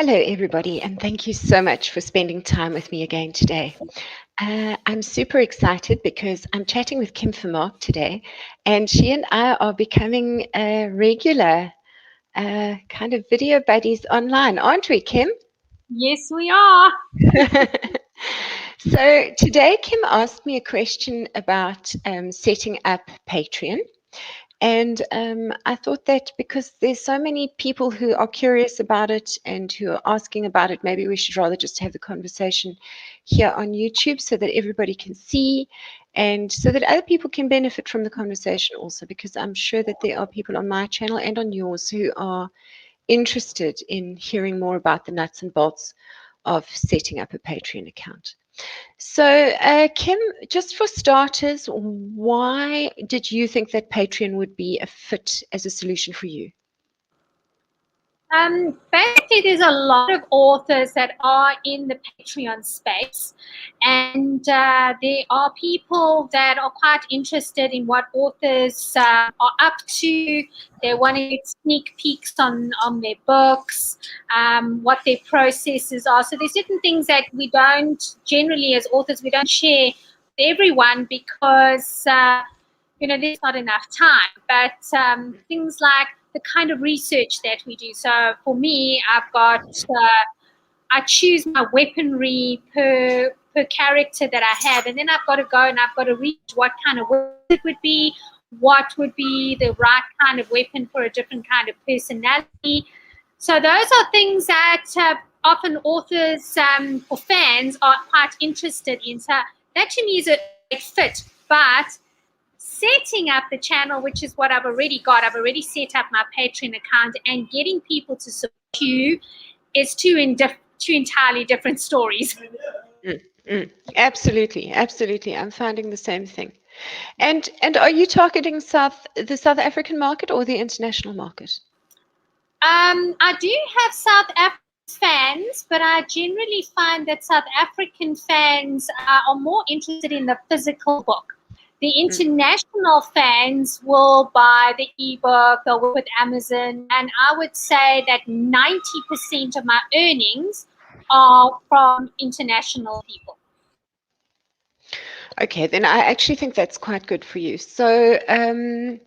Hello, everybody, and thank you so much for spending time with me again today. I'm super excited because I'm chatting with Kim Vermaak today, and she and I are becoming regular kind of video buddies online, aren't we, Kim? Yes, we are. So today, Kim asked me a question about setting up Patreon. And I thought that because there's so many people who are curious about it and who are asking about it, maybe we should rather just have the conversation here on YouTube so that everybody can see and so that other people can benefit from the conversation also, because I'm sure that there are people on my channel and on yours who are interested in hearing more about the nuts and bolts of setting up a Patreon account. So, Kim, just for starters, why did you think that Patreon would be a fit as a solution for you? Basically, there's a lot of authors that are in the Patreon space, and there are people that are quite interested in what authors are up to. They want to get sneak peeks on their books, what their processes are. So there's certain things that we don't generally, as authors, we don't share with everyone because there's not enough time. But things like the kind of research that we do. So for me, I choose my weaponry per character that I have, and then I've got to go and I've got to read what kind of weapon it would be, what would be the right kind of weapon for a different kind of personality. So those are things that often authors or fans are quite interested in. So that to me is a great fit. But setting up the channel, which is what I've already got, I've already set up my Patreon account, and getting people to support you is two entirely different stories. Absolutely, absolutely. I'm finding the same thing. And are you targeting the South African market or the international market? I do have South African fans, but I generally find that South African fans are more interested in the physical book. The international fans will buy the ebook, they'll work with Amazon, and I would say that 90% of my earnings are from international people. Okay, then I actually think that's quite good for you. So I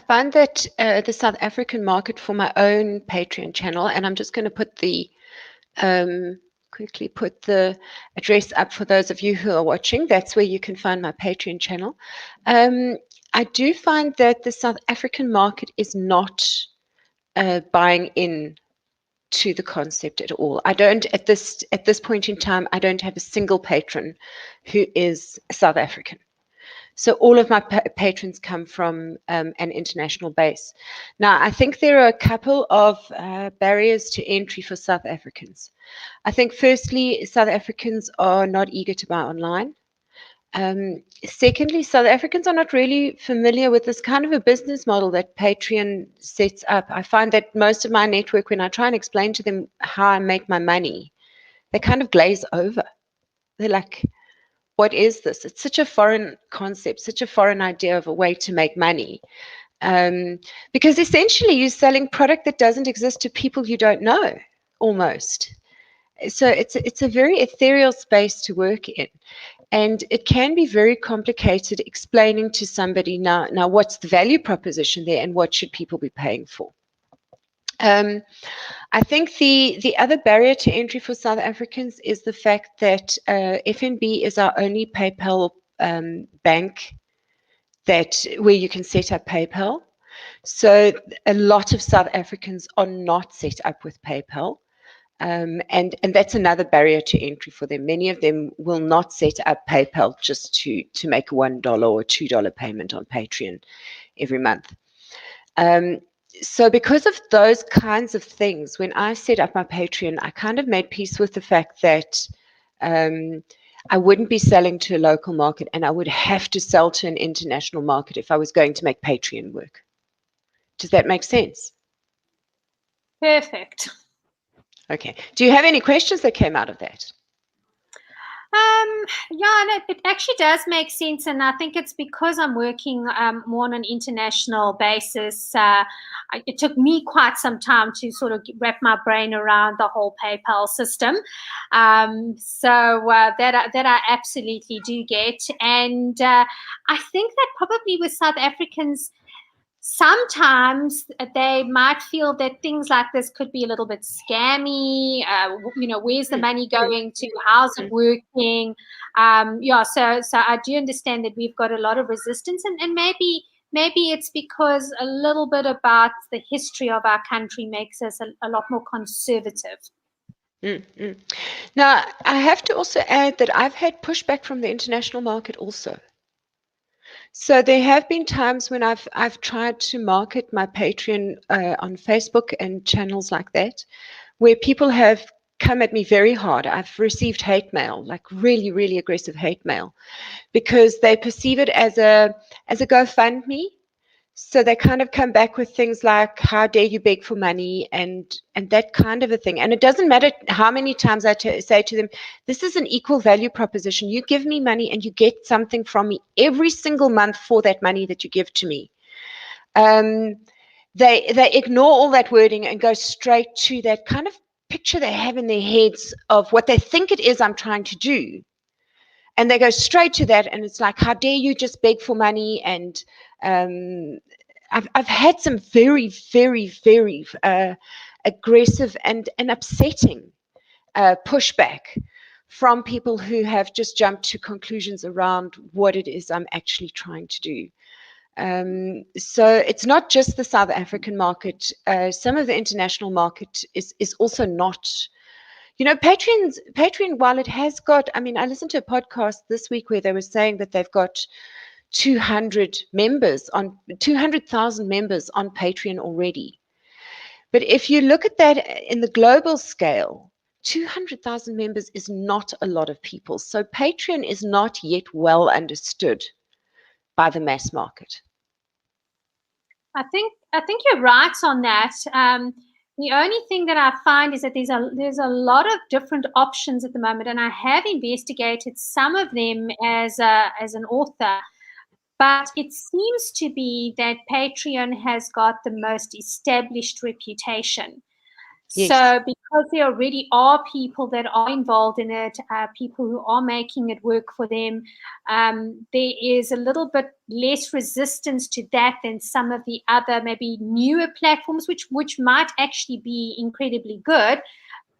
find that the South African market for my own Patreon channel, and I'm just going to quickly put the address up for those of you who are watching. That's where you can find my Patreon channel. I do find that the South African market is not buying in to the concept at all. I don't at this point in time. I don't have a single patron who is South African. So all of my patrons come from an international base. Now, I think there are a couple of barriers to entry for South Africans. I think, firstly, South Africans are not eager to buy online. Secondly, South Africans are not really familiar with this kind of a business model that Patreon sets up. I find that most of my network, when I try and explain to them how I make my money, they kind of glaze over. They're like, what is this? It's such a foreign concept, such a foreign idea of a way to make money. Because essentially you're selling product that doesn't exist to people you don't know, almost. So it's a very ethereal space to work in. And it can be very complicated explaining to somebody now what's the value proposition there and what should people be paying for. I think the other barrier to entry for South Africans is the fact that FNB is our only PayPal bank where you can set up PayPal. So a lot of South Africans are not set up with PayPal. And that's another barrier to entry for them. Many of them will not set up PayPal just to make a $1 or $2 payment on Patreon every month. So because of those kinds of things, when I set up my Patreon, I kind of made peace with the fact that I wouldn't be selling to a local market, and I would have to sell to an international market if I was going to make Patreon work. Does that make sense? Perfect. Okay. Do you have any questions that came out of that? Yeah, no, it actually does make sense, and I think it's because I'm working more on an international basis. It took me quite some time to sort of wrap my brain around the whole PayPal system. That I absolutely do get, and I think that probably with South Africans, sometimes they might feel that things like this could be a little bit scammy. Where's the money going to? How's it working? So I do understand that we've got a lot of resistance, and maybe it's because a little bit about the history of our country makes us a lot more conservative. Mm-hmm. Now, I have to also add that I've had pushback from the international market also. So there have been times when I've tried to market my Patreon on Facebook and channels like that, where people have come at me very hard. I've received hate mail, like really, really aggressive hate mail, because they perceive it as a GoFundMe. So they kind of come back with things like, how dare you beg for money, and that kind of a thing. And it doesn't matter how many times I say to them, this is an equal value proposition. You give me money and you get something from me every single month for that money that you give to me. They ignore all that wording and go straight to that kind of picture they have in their heads of what they think it is I'm trying to do. And they go straight to that, and it's like, how dare you just beg for money? And I've had some very, very, very aggressive and upsetting pushback from people who have just jumped to conclusions around what it is I'm actually trying to do. So it's not just the South African market. Some of the international market is also not. Patreon, while it has got, I mean, I listened to a podcast this week where they were saying that they've got 200,000 members on Patreon already. But if you look at that in the global scale, 200,000 members is not a lot of people. So Patreon is not yet well understood by the mass market. I think you're right on that. The only thing that I find is that there's a lot of different options at the moment, and I have investigated some of them as an author. But it seems to be that Patreon has got the most established reputation. Yes. So because there already are people that are involved in it, people who are making it work for them, there is a little bit less resistance to that than some of the other maybe newer platforms, which might actually be incredibly good.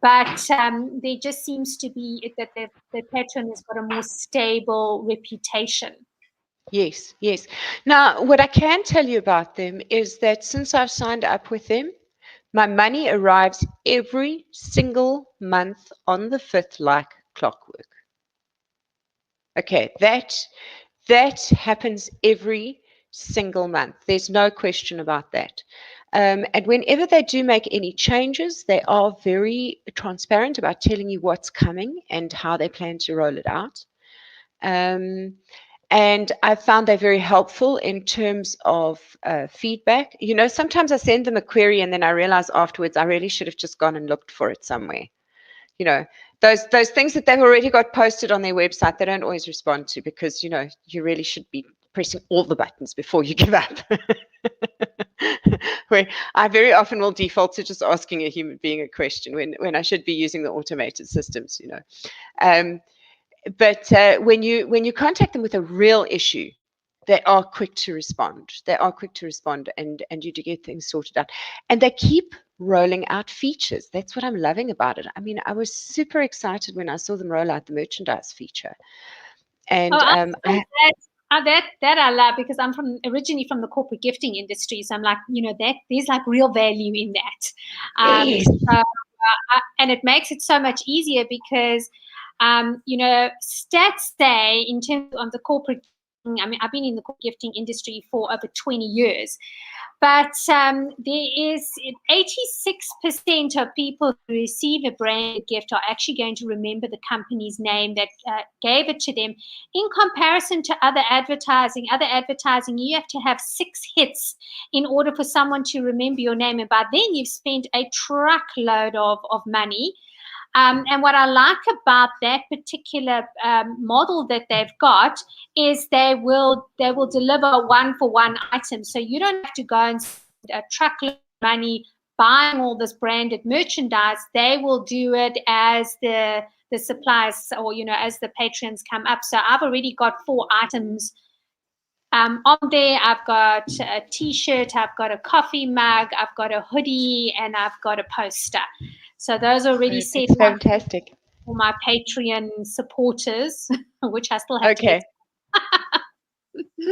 But there just seems to be that the Patreon has got a more stable reputation. Yes, yes. Now, what I can tell you about them is that since I've signed up with them, my money arrives every single month on the 5th like clockwork. Okay, that happens every single month. There's no question about that. And whenever they do make any changes, they are very transparent about telling you what's coming and how they plan to roll it out. And I found they're very helpful in terms of feedback. Sometimes I send them a query and then I realize afterwards I really should have just gone and looked for it somewhere. Those things that they've already got posted on their website, they don't always respond to, because, you really should be pressing all the buttons before you give up. Where I very often will default to just asking a human being a question when I should be using the automated systems, But when you contact them with a real issue, they are quick to respond. And you do get things sorted out. And they keep rolling out features. That's what I'm loving about it. I mean, I was super excited when I saw them roll out the merchandise feature. And that I love, because I'm originally from the corporate gifting industry, so I'm like, that there's like real value in that. Yes. And it makes it so much easier because, stats say in terms of the corporate, I mean, I've been in the corporate gifting industry for over 20 years. But there is 86% of people who receive a branded gift are actually going to remember the company's name that gave it to them. In comparison to other advertising, you have to have 6 hits in order for someone to remember your name. And by then you've spent a truckload of money. And what I like about that particular model that they've got is they will deliver one for one item. So you don't have to go and spend a truckload of money buying all this branded merchandise. They will do it as the supplies, or as the patrons come up. So I've already got 4 items on there. I've got a t-shirt, I've got a coffee mug, I've got a hoodie, and I've got a poster. So those are already set It's up fantastic. for my Patreon supporters, which I still have to Okay.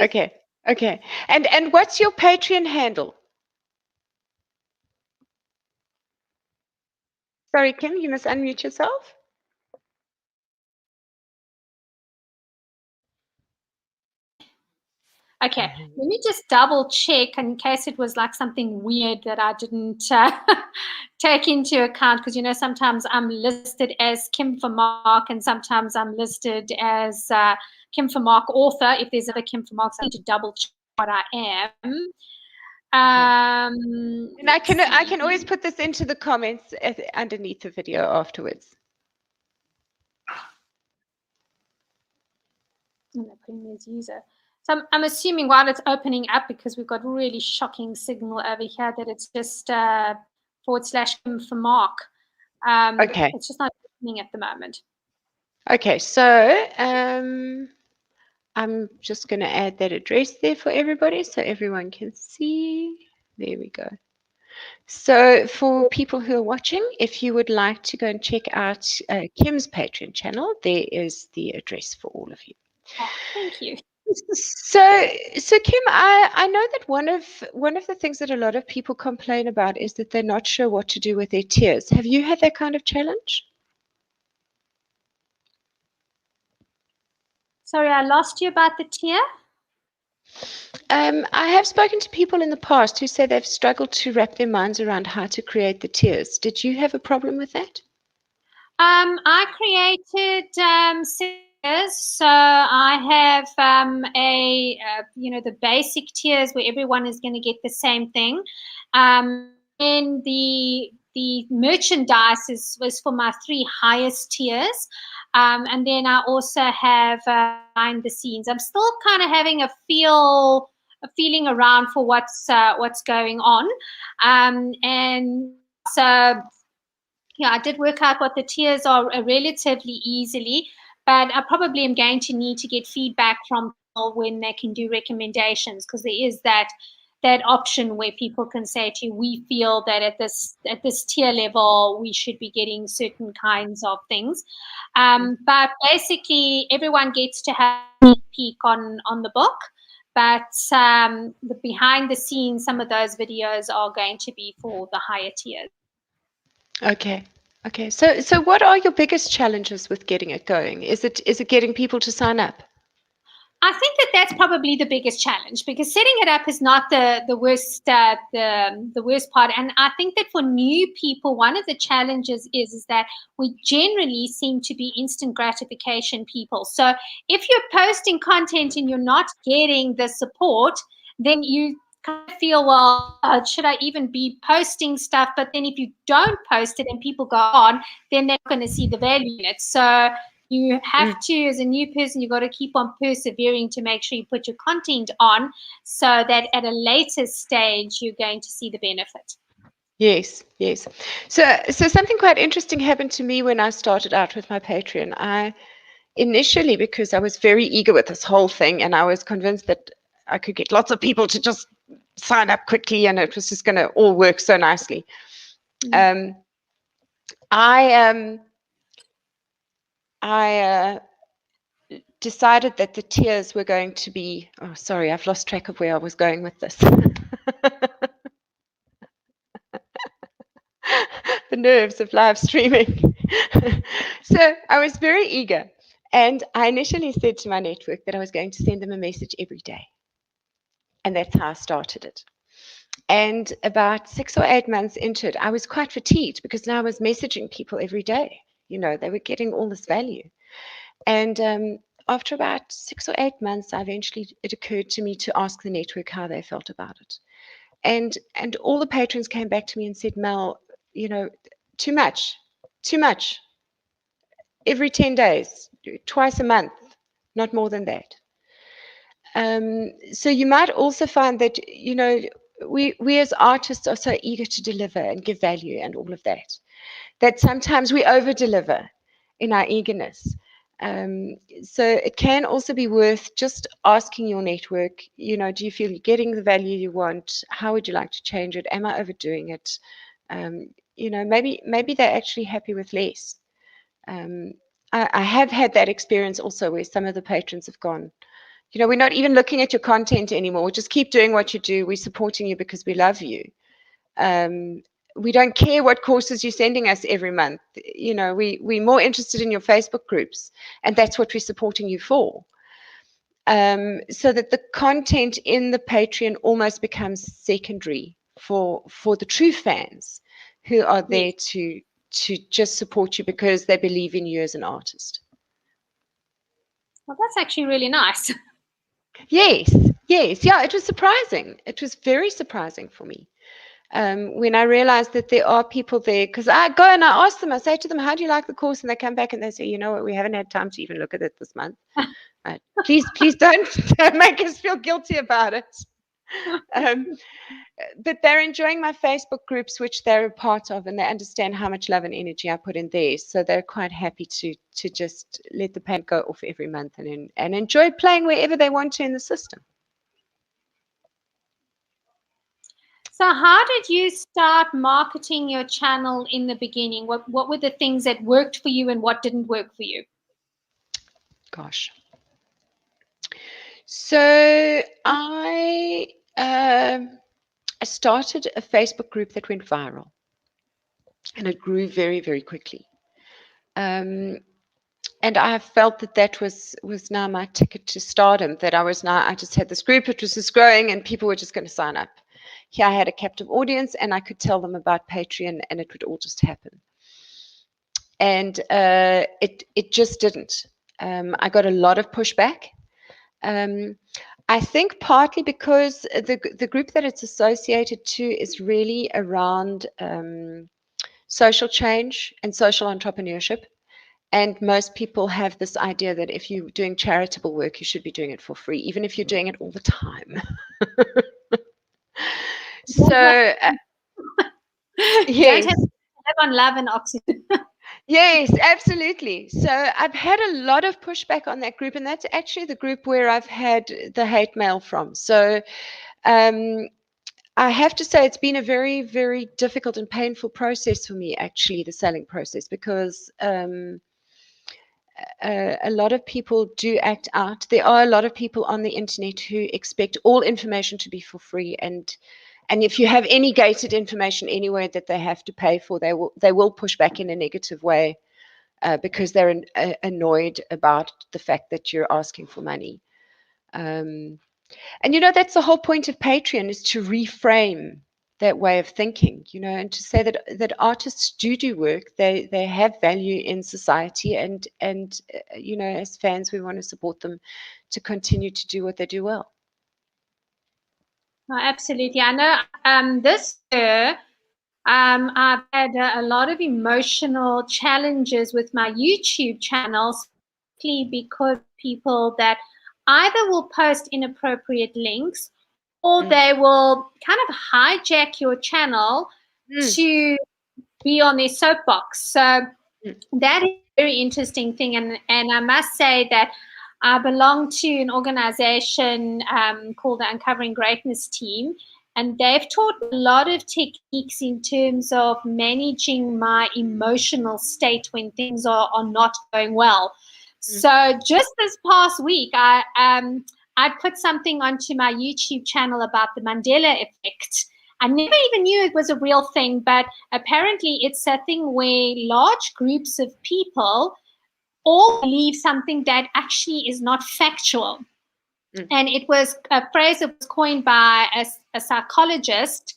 Okay. Okay. And what's your Patreon handle? Sorry, Kim, you must unmute yourself. Okay, let me just double check in case it was like something weird that I didn't take into account, because sometimes I'm listed as Kim for Mark and sometimes I'm listed as Kim for Mark author. If there's other Kim for Marks, I need to double check what I am. And I can always put this into the comments underneath the video afterwards. User. So I'm assuming while it's opening up, because we've got really shocking signal over here, that it's just /Kim for Mark. Okay. It's just not opening at the moment. Okay, so I'm just going to add that address there for everybody so everyone can see. There we go. So for people who are watching, if you would like to go and check out Kim's Patreon channel, there is the address for all of you. Oh, thank you. So Kim, I know that one of the things that a lot of people complain about is that they're not sure what to do with their tiers. Have you had that kind of challenge? Sorry, I lost you about the tier. I have spoken to people in the past who say they've struggled to wrap their minds around how to create the tiers. Did you have a problem with that? I created tiers. So I have the basic tiers where everyone is going to get the same thing. And the merchandise was for my 3 highest tiers. And then I also have behind the scenes. I'm still kind of having a feeling around for what's going on. And so yeah, I did work out what the tiers are relatively easily, but I probably am going to need to get feedback from people when they can do recommendations, because there is that option where people can say to you, we feel that at this tier level we should be getting certain kinds of things. But basically everyone gets to have a sneak peek on the book, but the behind the scenes, some of those videos are going to be for the higher tiers. Okay. Okay. So what are your biggest challenges with getting it going? Is it getting people to sign up? I think that's probably the biggest challenge, because setting it up is not the worst the worst part. And I think that for new people, one of the challenges is that we generally seem to be instant gratification people. So if you're posting content and you're not getting the support, then you kind of feel, well, should I even be posting stuff? But then if you don't post it and people go on, then they're not going to see the value in it. So you have to, as a new person, you've got to keep on persevering to make sure you put your content on, so that at a later stage you're going to see the benefit. Yes, yes. So something quite interesting happened to me when I started out with my Patreon. I initially, because I was very eager with this whole thing, and I was convinced that I could get lots of people to just sign up quickly, and it was just going to all work so nicely. I decided that the tiers were going to be, oh, sorry, I've lost track of where I was going with this. The nerves of live streaming. So I was very eager. And I initially said to my network that I was going to send them a message every day. And that's how I started it. And about 6 or 8 months into it, I was quite fatigued, because now I was messaging people every day. They were getting all this value. And after about 6 or 8 months, it occurred to me to ask the network how they felt about it. And all the patrons came back to me and said, Mel, too much. every 10 days, twice a month, not more than that. So you might also find that, we as artists are so eager to deliver and give value and all of that, that sometimes we over deliver in our eagerness. So it can also be worth just asking your network, do you feel you're getting the value you want? How would you like to change it? Am I overdoing it? Maybe they're actually happy with less. I have had that experience also where some of the patrons have gone, we're not even looking at your content anymore. We'll just keep doing what you do. We're supporting you because we love you. We don't care what courses you're sending us every month. We're more interested in your Facebook groups, and that's what we're supporting you for. So that the content in the Patreon almost becomes secondary for the true fans who are there to just support you because they believe in you as an artist. Well, that's actually really nice. Yes. Yeah, it was surprising. It was very surprising for me. When I realized that there are people there, because I go and I ask them, I say to them, how do you like the course? And they come back and they say, you know what, we haven't had time to even look at it this month. Please don't make us feel guilty about it. But they're enjoying my Facebook groups, which they're a part of, and they understand how much love and energy I put in there. So they're quite happy to just let the paint go off every month and enjoy playing wherever they want to in the system. So how did you start marketing your channel in the beginning? What were the things that worked for you and what didn't work for you? Gosh. So I started a Facebook group that went viral, and it grew very, very quickly. And I felt that was now my ticket to stardom, that I just had this group, it was just growing, and people were just going to sign up. Here I had a captive audience, and I could tell them about Patreon, and it would all just happen. And it just didn't. I got a lot of pushback. I think partly because the group that it's associated to is really around social change and social entrepreneurship. And most people have this idea that if you're doing charitable work, you should be doing it for free, even if you're doing it all the time. So, yes. Don't have on love and oxygen. Yes, absolutely. So I've had a lot of pushback on that group, and that's actually the group where I've had the hate mail from. So I have to say it's been a very, very difficult and painful process for me, actually, the selling process, because a lot of people do act out. There are a lot of people on the internet who expect all information to be for free, and if you have any gated information anywhere that they have to pay for, they will push back in a negative way because they're annoyed about the fact that you're asking for money. And that's the whole point of Patreon, is to reframe that way of thinking, and to say that artists do work. They have value in society, and as fans, we want to support them to continue to do what they do well. Oh, absolutely. I know this year I've had a lot of emotional challenges with my YouTube channel, simply because people that either will post inappropriate links or they will kind of hijack your channel to be on their soapbox. So that is a very interesting thing. And I must say that I belong to an organization called the Uncovering Greatness team, and they've taught a lot of techniques in terms of managing my emotional state when things are not going well. So just this past week, I put something onto my YouTube channel about the Mandela effect. I never even knew it was a real thing, but apparently it's a thing where large groups of people all believe something that actually is not factual. And it was a phrase that was coined by a psychologist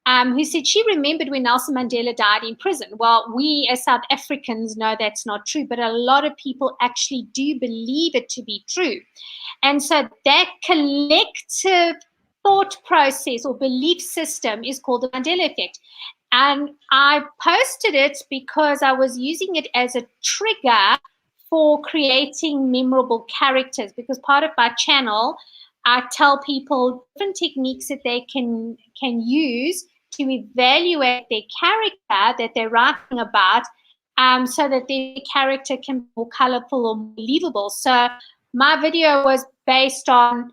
who said she remembered when Nelson Mandela died in prison. Well, we as South Africans know that's not true, but a lot of people actually do believe it to be true. And so that collective thought process or belief system is called the Mandela effect. And I posted it because I was using it as a trigger for creating memorable characters, because part of my channel, I tell people different techniques that they can use to evaluate their character that they're writing about, so that their character can be more colorful or more believable. So my video was based on,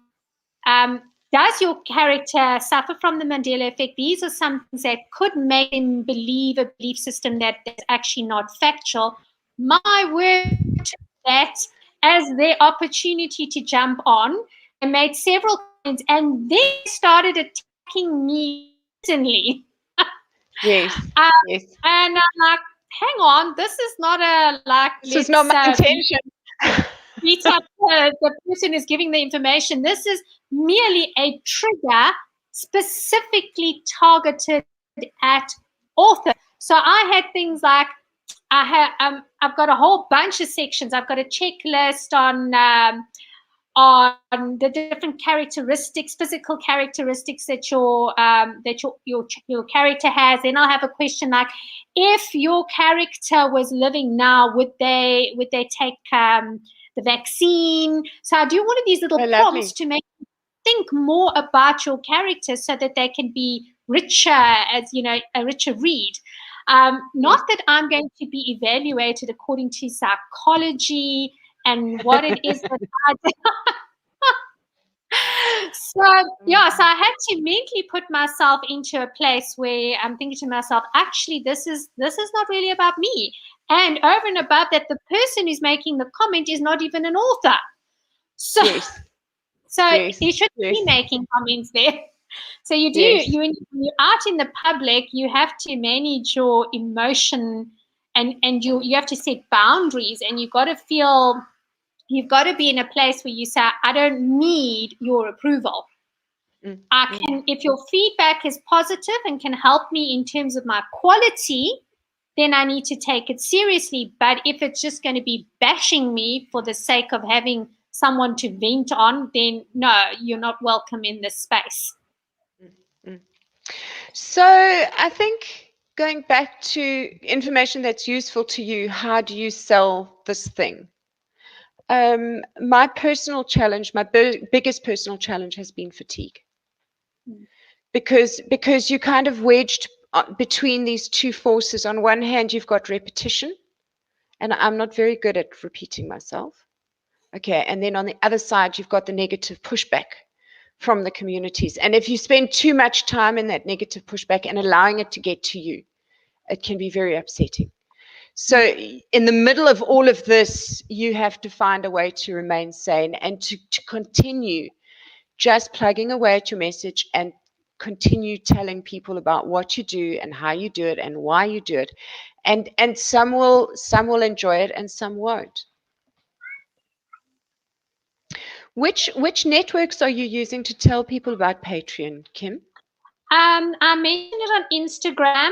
does your character suffer from the Mandela effect? These are some things that could make them believe a belief system that is actually not factual. My word to that as their opportunity to jump on, and made several comments, and they started attacking me instantly. Yes. Yes. And I'm like, hang on, this is not a This is not my intention. beat up the person who's giving the information. This is merely a trigger specifically targeted at author. So I had things like, I've got a whole bunch of sections. I've got a checklist on the different characteristics, physical characteristics that your character has. Then I'll have a question like, if your character was living now, would they take the vaccine? So I do one of these little prompts to make you think more about your character, so that they can be richer, as you know, a richer read. Not that I'm going to be evaluated according to psychology and what it is that I do. So I had to mentally put myself into a place where I'm thinking to myself, actually, this is not really about me. And over and above that, the person who's making the comment is not even an author. So, you shouldn't be making comments there. So you do, when you're out in the public, you have to manage your emotion, and you have to set boundaries, and you've got to be in a place where you say, I don't need your approval. I can, if your feedback is positive and can help me in terms of my quality, then I need to take it seriously. But if it's just going to be bashing me for the sake of having someone to vent on, then no, you're not welcome in this space. So I think, going back to information that's useful to you, how do you sell this thing? My personal challenge, my biggest personal challenge, has been fatigue. Because you kind of wedged between these two forces. On one hand, you've got repetition, and I'm not very good at repeating myself. Okay, and then on the other side, you've got the negative pushback from the communities. And if you spend too much time in that negative pushback and allowing it to get to you, it can be very upsetting. So in the middle of all of this, you have to find a way to remain sane and to continue just plugging away at your message and continue telling people about what you do and how you do it and why you do it. And some will enjoy it and some won't. Which networks are you using to tell people about Patreon, Kim? I mentioned it on Instagram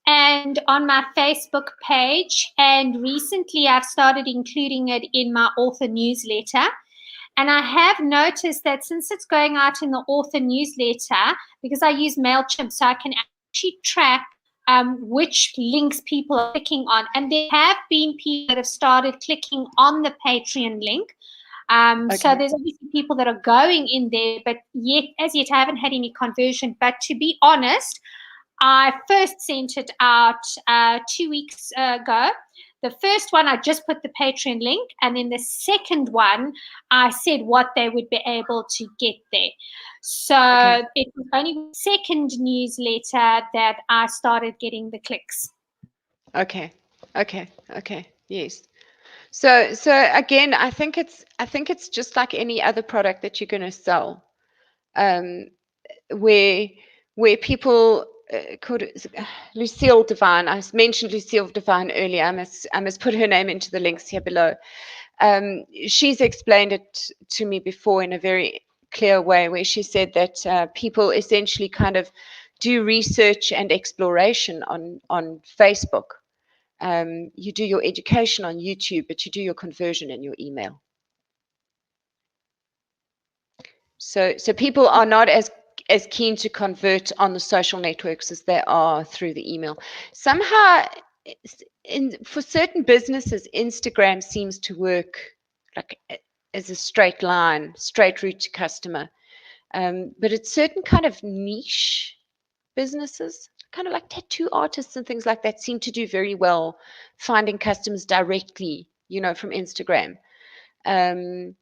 and on my Facebook page, and recently I've started including it in my author newsletter. And I have noticed that since it's going out in the author newsletter, because I use MailChimp, so I can actually track which links people are clicking on. And there have been people that have started clicking on the Patreon link. So there's obviously people that are going in there, but as yet I haven't had any conversion. But to be honest, I first sent it out 2 weeks ago. The first one, I just put the Patreon link, and then the second one, I said what they would be able to get there. So it was only the second newsletter that I started getting the clicks. Okay, yes. So again, I think it's just like any other product that you're going to sell, where people could. Lucille Devine, I mentioned Lucille Devine earlier. I must put her name into the links here below. She's explained it to me before in a very clear way, where she said that people essentially kind of do research and exploration on Facebook. You do your education on YouTube, but you do your conversion in your email. So people are not as keen to convert on the social networks as they are through the email. Somehow for certain businesses, Instagram seems to work like as a straight line, straight route to customer. But it's certain kind of niche businesses, kind of like tattoo artists and things like that, seem to do very well finding customers directly, from Instagram. Um,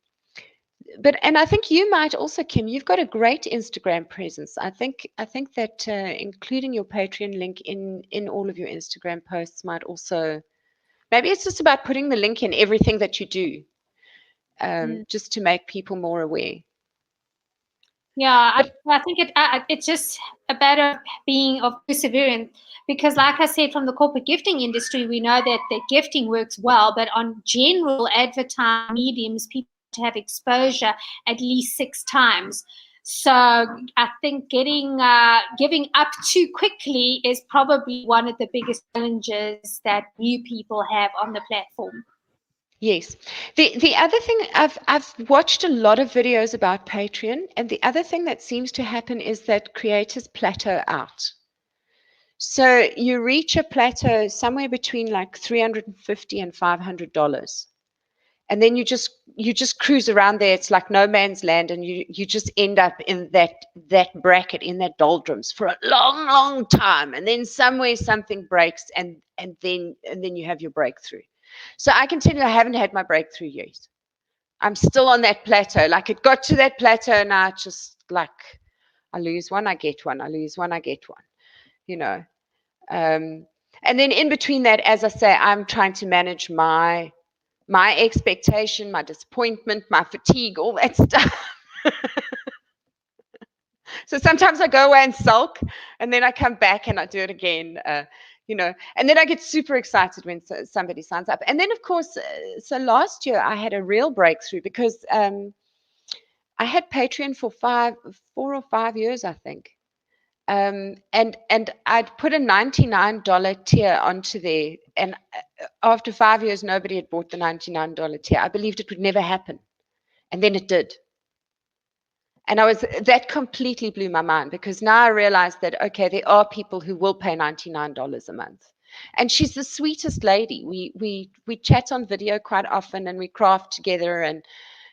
and I think you might also, Kim, you've got a great Instagram presence. I think that including your Patreon link in all of your Instagram posts might also, maybe it's just about putting the link in everything that you do, just to make people more aware. Yeah, I think it's just a matter of being of perseverance, because like I said, from the corporate gifting industry, we know that the gifting works well, but on general advertising mediums, people have exposure at least 6 times. So I think giving up too quickly is probably one of the biggest challenges that new people have on the platform. Yes. The other thing, I've watched a lot of videos about Patreon, and the other thing that seems to happen is that creators plateau out. So you reach a plateau somewhere between like $350 and $500. And then you just cruise around there. It's like no man's land, and you just end up in that bracket, in that doldrums for a long, long time. And then somewhere something breaks, and then you have your breakthrough. So I can tell you, I haven't had my breakthrough yet. I'm still on that plateau. Like, it got to that plateau now. It's just like, I lose one, I get one. I lose one, I get one. You know. And then in between that, as I say, I'm trying to manage my expectation, my disappointment, my fatigue, all that stuff. So sometimes I go away and sulk, and then I come back and I do it again. And then I get super excited when somebody signs up. And then, of course, so last year I had a real breakthrough, because I had Patreon for 4 or 5 years, I think. And I'd put a $99 tier onto there, and after 5 years, nobody had bought the $99 tier. I believed it would never happen, and then it did. And that completely blew my mind, because now I realized that, okay, there are people who will pay $99 a month. And she's the sweetest lady. We chat on video quite often, and we craft together, and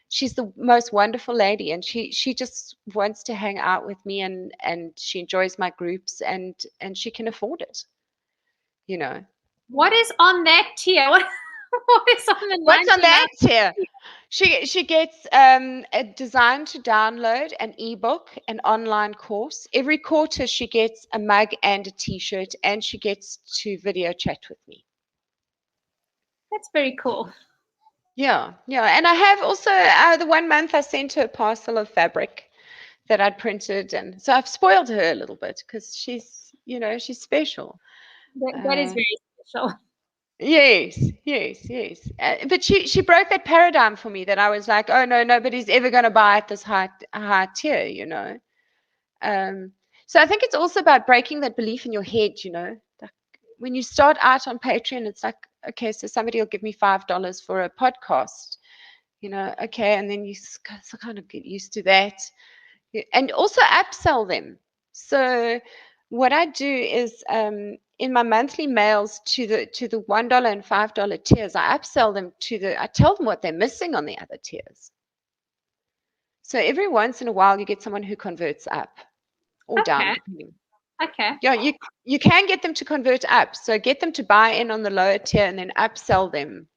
she's the most wonderful lady, and she just wants to hang out with me, and she enjoys my groups, and she can afford it. What is on that tier? What is on the What's on that 99? tier? She gets a design to download, an ebook, an online course. Every quarter she gets a mug and a t-shirt, and she gets to video chat with me. That's very cool. Yeah. And I have also, the 1 month I sent her a parcel of fabric that I'd printed, and so I've spoiled her a little bit, because she's special. That is very special. Yes. But she broke that paradigm for me, that I was like, oh no, nobody's ever going to buy at this high tier. So I think it's also about breaking that belief in your head. Like, when you start out on Patreon, it's like, okay, so somebody will give me $5 for a podcast. Okay, and then you kind of get used to that, and also upsell them. So what I do is, in my monthly mails to the $1 and $5 tiers, I upsell them I tell them what they're missing on the other tiers. So every once in a while, you get someone who converts up or down, depending. Okay. Yeah, you can get them to convert up. So get them to buy in on the lower tier, and then upsell them.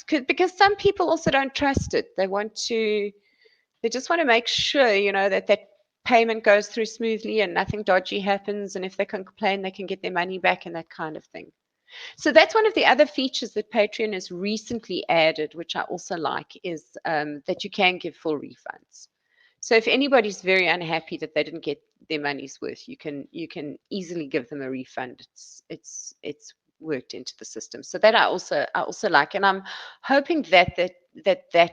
Because some people also don't trust it. They just want to make sure, that payment goes through smoothly and nothing dodgy happens. And if they can complain, they can get their money back, and that kind of thing. So that's one of the other features that Patreon has recently added, which I also like, is that you can give full refunds. So if anybody's very unhappy that they didn't get their money's worth, you can easily give them a refund. It's worked into the system. So that I also like, and I'm hoping that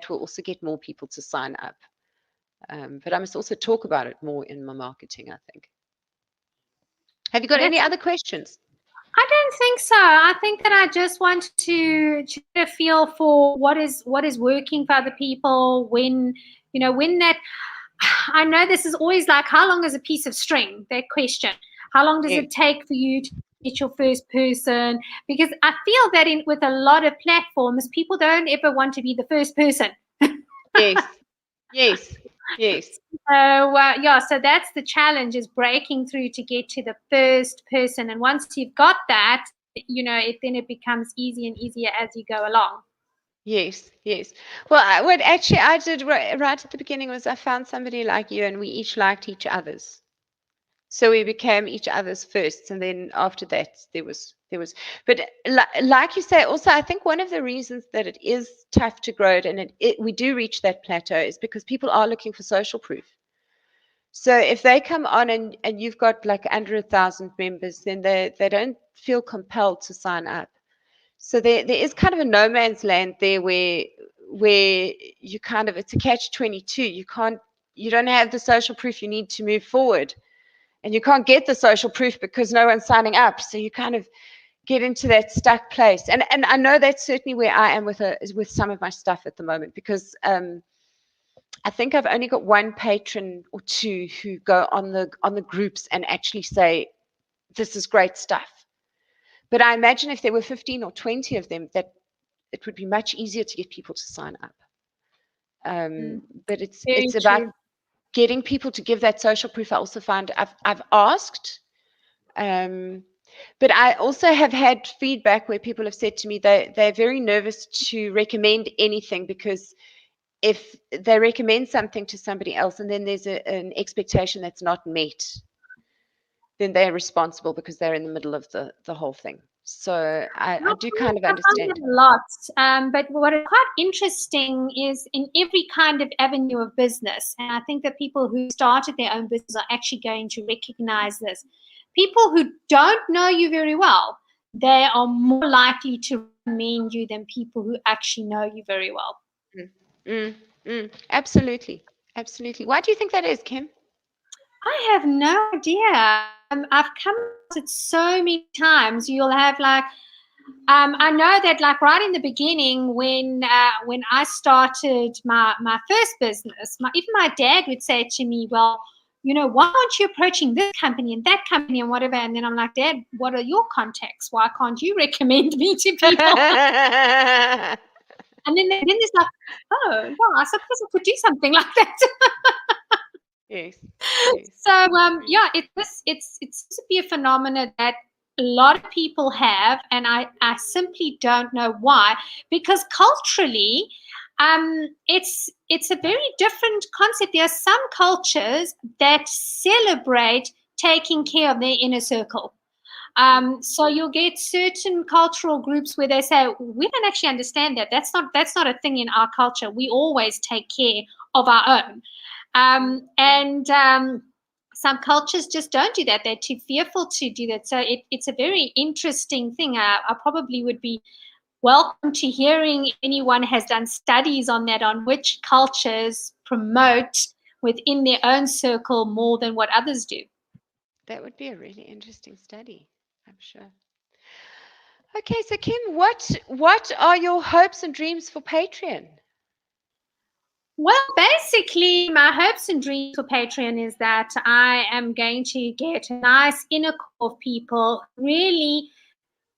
will also get more people to sign up. But I must also talk about it more in my marketing, I think. Have you got any other questions? I don't think so. I think that I just want to get a feel for what is working for other people. When that, I know this is always like, how long is a piece of string? That question. How long does it take for you to get your first person, because I feel that with a lot of platforms, people don't ever want to be the first person. Yes, yes, yes. So yeah, so that's the challenge, is breaking through to get to the first person. And once you've got that, then it becomes easier and easier as you go along. Yes, yes. Well, what actually I did right at the beginning was I found somebody like you, and we each liked each other's. So we became each other's firsts, and then after that, there was. But like you say, also I think one of the reasons that it is tough to grow it, and we do reach that plateau, is because people are looking for social proof. So if they come on and you've got like under 1,000 members, then they don't feel compelled to sign up. So there is kind of a no man's land there where you kind of, it's a catch-22. You don't have the social proof you need to move forward, and you can't get the social proof because no one's signing up. So you kind of get into that stuck place. And I know that's certainly where I am with some of my stuff at the moment, because I think I've only got one patron or two who go on the groups and actually say, this is great stuff. But I imagine if there were 15 or 20 of them, that it would be much easier to get people to sign up. But Very it's about true. getting people to give that social proof. I also find I've asked, but I also have had feedback where people have said to me they're very nervous to recommend anything, because if they recommend something to somebody else and then there's an expectation that's not met, then they're responsible because they're in the middle of the whole thing. So I do kind of I find understand. it a lot. But what is quite interesting is in every kind of avenue of business, and I think that people who started their own business are actually going to recognize this. People who don't know you very well, they are more likely to recommend you than people who actually know you very well. Mm, absolutely. Absolutely. Why do you think that is, Kim? I have no idea. I've come across it so many times. You'll have like, I know that like right in the beginning when I started my first business, even my dad would say to me, well, why aren't you approaching this company and that company and whatever? And then I'm like, Dad, what are your contacts? Why can't you recommend me to people? And then there's like, oh, yeah, I suppose I could do something like that. Yes. Yes. So yeah, it seems to be a phenomenon that a lot of people have, and I simply don't know why. Because culturally, it's a very different concept. There are some cultures that celebrate taking care of their inner circle. So you'll get certain cultural groups where they say, we don't actually understand that. That's not a thing in our culture. We always take care of our own. And some cultures just don't do that. They're too fearful to do that. So it's a very interesting thing. I probably would be welcome to hearing if anyone has done studies on that, on which cultures promote within their own circle more than what others do. That would be a really interesting study, I'm sure. Okay, so Kim, what are your hopes and dreams for Patreon? Well, basically, my hopes and dreams for Patreon is that I am going to get a nice inner core of people who really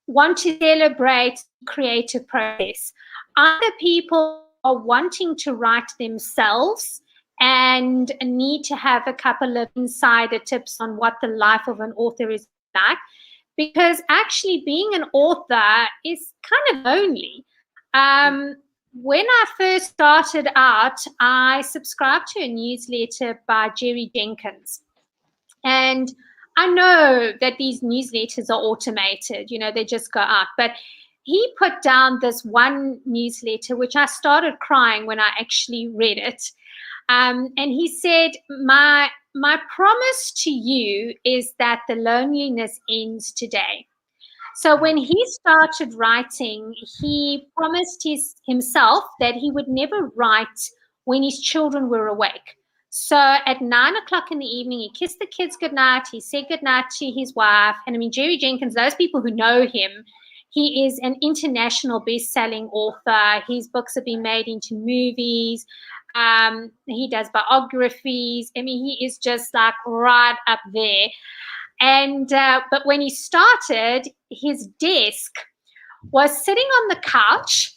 want to celebrate the creative process. Other people are wanting to write themselves and need to have a couple of insider tips on what the life of an author is like, because actually being an author is kind of lonely. When I first started out, I subscribed to a newsletter by Jerry Jenkins. And I know that these newsletters are automated, they just go out. But he put down this one newsletter, which I started crying when I actually read it. And he said, my promise to you is that the loneliness ends today. So when he started writing, he promised himself that he would never write when his children were awake. So at 9 o'clock in the evening, he kissed the kids goodnight. He said goodnight to his wife. And I mean, Jerry Jenkins, those people who know him, he is an international best-selling author. His books have been made into movies. He does biographies. I mean, he is just like right up there. And but when he started, his desk was sitting on the couch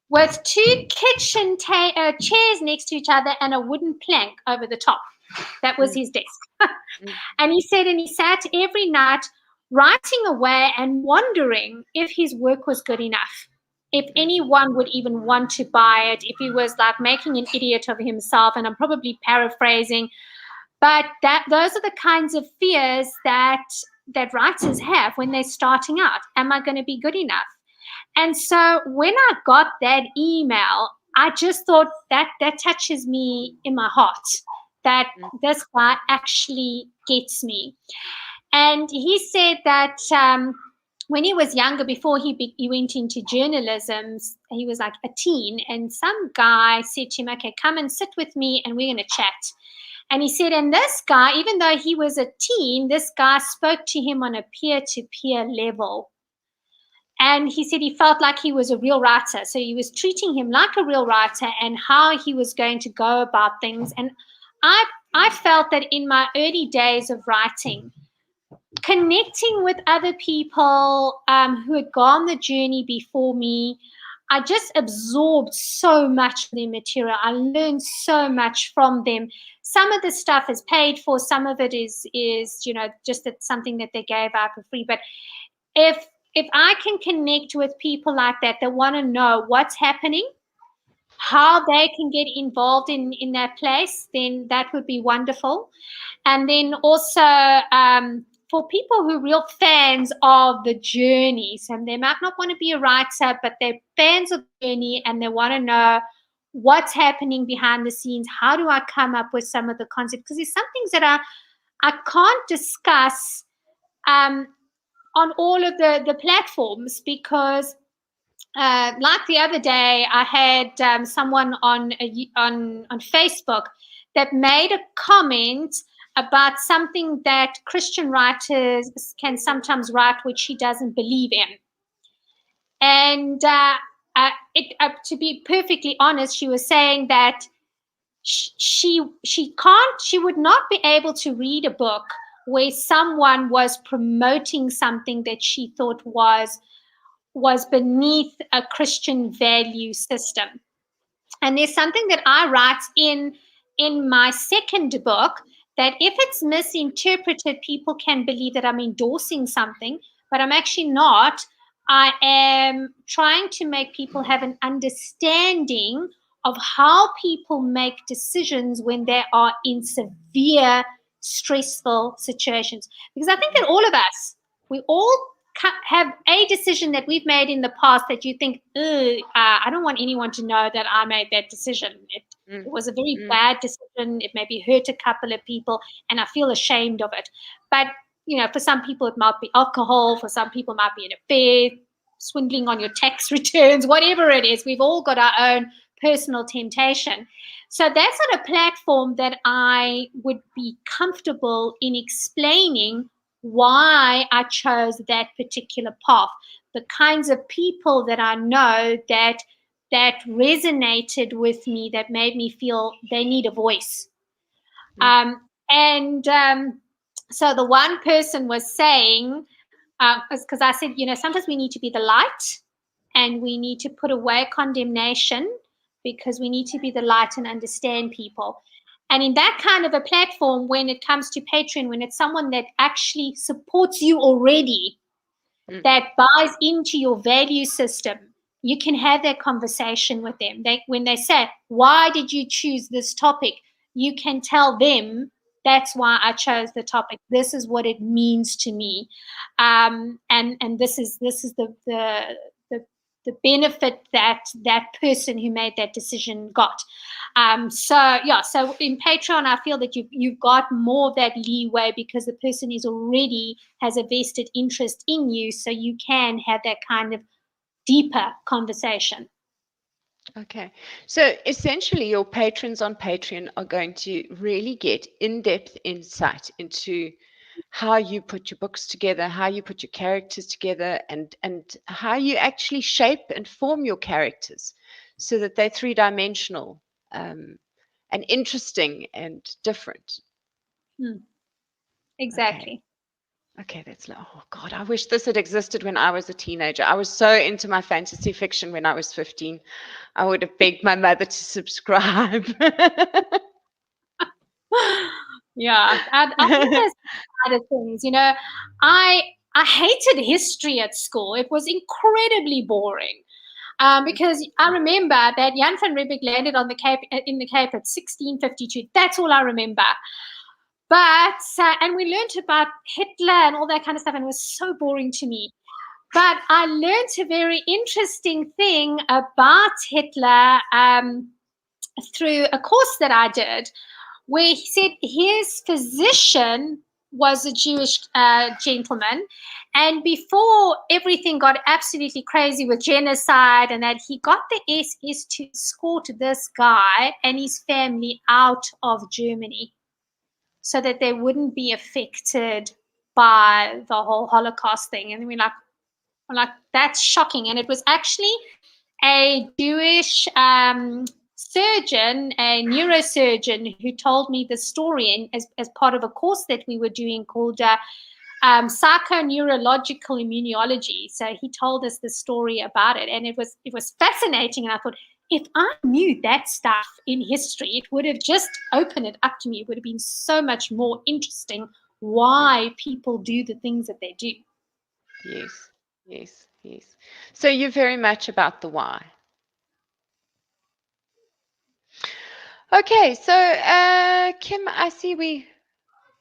with two kitchen chairs next to each other and a wooden plank over the top. That was Mm, his desk. mm, And he said, and he sat every night writing away and wondering if his work was good enough, if mm, anyone would even want to buy it, if he was like making an idiot of himself. And I'm probably paraphrasing, but those are the kinds of fears that writers have when they're starting out. Am I going to be good enough? And so when I got that email, I just thought that touches me in my heart, that mm, this guy actually gets me. And he said that when he was younger, before he went into journalism, he was like a teen, and some guy said to him, okay, come and sit with me and we're going to chat. And he said, and this guy, even though he was a teen, this guy spoke to him on a peer-to-peer level. And he said he felt like he was a real writer. So he was treating him like a real writer and how he was going to go about things. And I felt that in my early days of writing, connecting with other people who had gone the journey before me, I just absorbed so much of their material. I learned so much from them. Some of the stuff is paid for, some of it is just something that they gave out for free. But if I can connect with people like that want to know what's happening, how they can get involved in that place, then that would be wonderful. And then also for people who are real fans of the journey, so they might not want to be a writer, but they're fans of the journey and they want to know what's happening behind the scenes. How do I come up with some of the concepts? Because there's some things that I can't discuss on all of the platforms, because like the other day, I had someone on Facebook that made a comment about something that Christian writers can sometimes write, which he doesn't believe in. And to be perfectly honest, she was saying that she would not be able to read a book where someone was promoting something that she thought was beneath a Christian value system. And there's something that I write in my second book, that if it's misinterpreted, people can believe that I'm endorsing something, but I'm actually not. I am trying to make people have an understanding of how people make decisions when they are in severe, stressful situations. Because I think that all of us, we all have a decision that we've made in the past that you think, I don't want anyone to know that I made that decision. It mm, was a very mm, bad decision. It maybe hurt a couple of people, and I feel ashamed of it. But, for some people, it might be alcohol. For some people, it might be an affair, swindling on your tax returns, whatever it is. We've all got our own personal temptation. So that's not a platform that I would be comfortable in explaining why I chose that particular path. The kinds of people that I know that resonated with me, that made me feel they need a voice. mm, And so the one person was saying, because I said, sometimes we need to be the light and we need to put away condemnation, because we need to be the light and understand people. And in that kind of a platform, when it comes to Patreon, when it's someone that actually supports you already, mm, that buys into your value system, you can have that conversation with them. When they say, why did you choose this topic? You can tell them, that's why I chose the topic. This is what it means to me. And this is the the benefit that person who made that decision got. So in Patreon, I feel that you've got more of that leeway, because the person is already has a vested interest in you, so you can have that kind of deeper conversation. Okay. So essentially, your patrons on Patreon are going to really get in-depth insight into how you put your books together, how you put your characters together, and how you actually shape and form your characters so that they're three-dimensional, and interesting and different. Okay. Exactly. Okay, that's oh God, I wish this had existed when I was a teenager. I was so into my fantasy fiction when I was 15. I would have begged my mother to subscribe. Yeah, I think there's other things. I I hated history at school. It was incredibly boring. Because I remember that Jan van Riebeeck landed on the Cape in the Cape at 1652. That's all I remember. But and we learned about Hitler and all that kind of stuff, and it was so boring to me. But I learned a very interesting thing about Hitler through a course that I did, where he said his physician was a Jewish gentleman. And before everything got absolutely crazy with genocide and that, he got the SS to escort this guy and his family out of Germany so that they wouldn't be affected by the whole Holocaust thing. And we're like, that's shocking. And it was actually a Jewish surgeon, a neurosurgeon, who told me the story as part of a course that we were doing called psychoneurological immunology. So he told us the story about it, and it was fascinating. And I thought, if I knew that stuff in history, it would have just opened it up to me. It would have been so much more interesting why people do the things that they do. Yes, yes, yes. So you're very much about the why. Okay, so Kim, I see we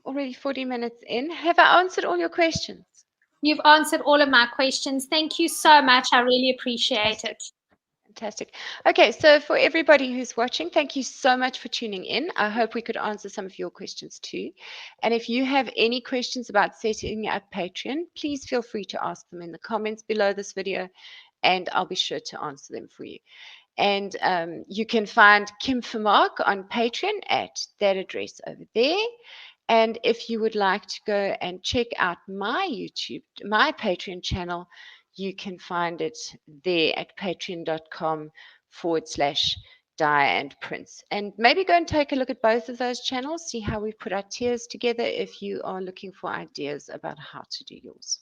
already 40 minutes in. Have I answered all your questions? You've answered all of my questions. Thank you so much. I really appreciate it. Fantastic. Okay, so for everybody who's watching, thank you so much for tuning in. I hope we could answer some of your questions too. And if you have any questions about setting up Patreon, please feel free to ask them in the comments below this video, and I'll be sure to answer them for you. And you can find Kim Vermaak on Patreon at that address over there. And if you would like to go and check out my Patreon channel, you can find it there at patreon.com/DianePrince. And maybe go and take a look at both of those channels, see how we put our tiers together if you are looking for ideas about how to do yours.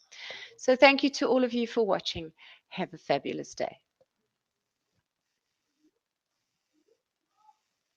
So thank you to all of you for watching. Have a fabulous day.